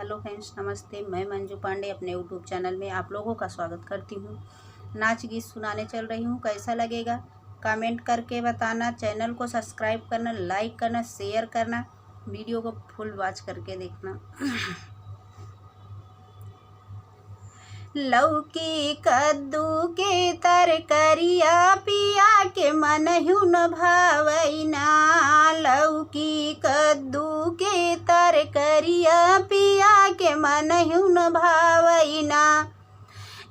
Hello friends, नमस्ते। मैं मंजू पांडे अपने यूट्यूब चैनल में आप लोगों का स्वागत करती हूँ। नाच गीत सुनाने चल रही हूँ। कैसा लगेगा कमेंट करके बताना। चैनल को सब्सक्राइब करना, लाइक करना, शेयर करना, वीडियो को फुल वॉच करके देखना। लौकी कद्दू के तरकरिया पिया के मनहु न भावैना। लौकी कद्दू के तरकरिया पिया के मनहु न भावैना।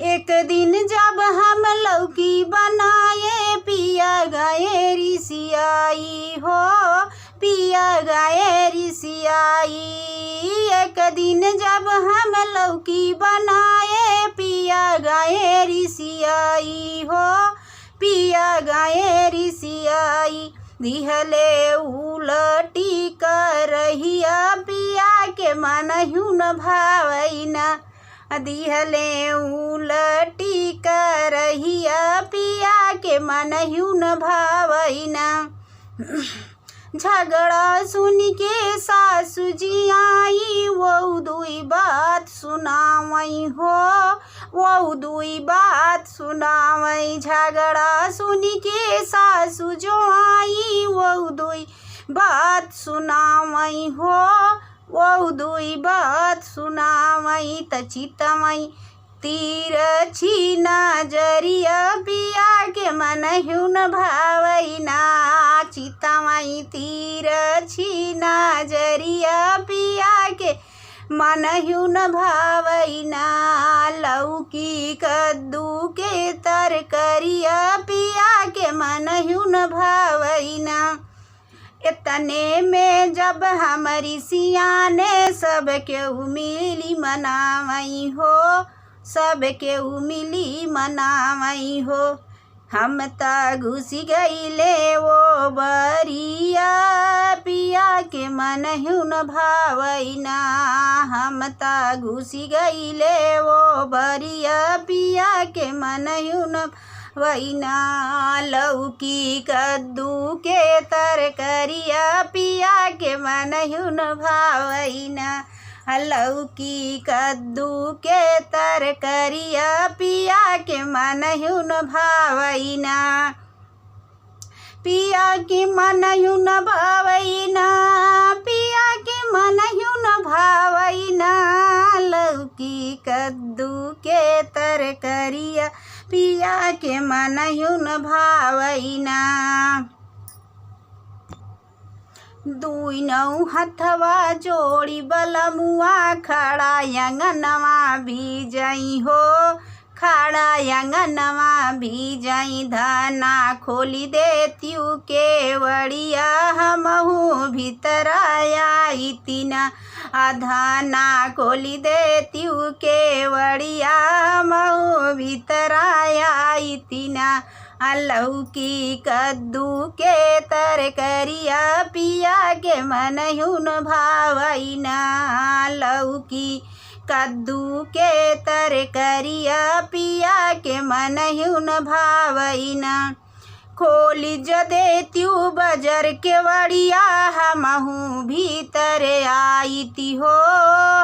एक दिन जब हम लौकी बनाए पिया गए रिसियाई हो, पिया गए रिसियाई। एक दिन जब हम लौकी बनाए पिया गए रिसियाई हो, पिया गए रिसियाई। दिहले उलटी करहिया पिया के मनहु न भावैना। दिहले उलटी करहिया पिया के मनहु न भावैना। झगड़ा सुन के सासु जी आई वो दुई बात सुनावई हो, वो दुई बात सुनावई। झगड़ा सुन के सासु जो आई वो दुई बात सुनावई हो, वो दुई बात सुनावई। त चितवई तिरछी नजरिया पिया के मनहु न भावैना। चितवई तिरछी नजरिया पिया के मनहु न भावैना। लौकी कद्दू के तरकरिया पिया के मनहु न भावैना। इतने में जब हमारी सियाने सब केहू मिली मनावई हो, सब केहू मिली मनावई हो। हम त घुसी गईले वो बरिया पिया के मनहु न भावैना। हम त घुसी गईले वो बरिया पिया के मनहु न भावैना। लौकी कद्दू के तरकरिया पिया के मनहु न भावैना। लौकी कद्दू के तरकरिया पिया के मनहु न भावैना। पिया के मनहु न भावैना, पिया के मनहु न भावैना। लौकी कद्दू के तरकरिया पिया के मनहु न भावैना। दुई नौ हथवा जोड़ी बलमुआ खड़ा अंगनवा भीजई हो, खड़ा अंगनवा भीजई। धना खोली देतियू केवड़िया हमहू भीतर आईती ना। धना खोली देतियू केवड़िया हमहू भीतर आईती ना। लौकी कद्दू के तरकरिया पिया के मनहु न भावैना। लौकी कद्दू के तरकरिया पिया के मनहु न भावैना। खोली जदेतियू बजर के वड़िया हमहू भीतर आईती हो,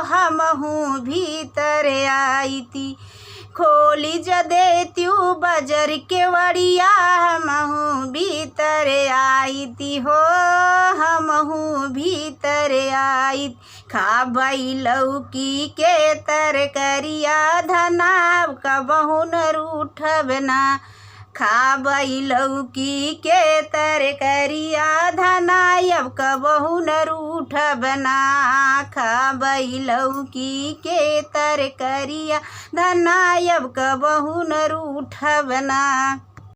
हमहू भीतर आईती। खोली जदेतियू बजर के वड़िया हमहू भीतर आईती हो, हमहू भीतर आई। खाबई लौकी के तरकरिया धना कबहू न रूठब ना। खाबई लौकी के तरकरिया धना अब कबहू न रूठब ना। खाबई लौकी के तरकरिया धना अब कबहू न रूठब ना।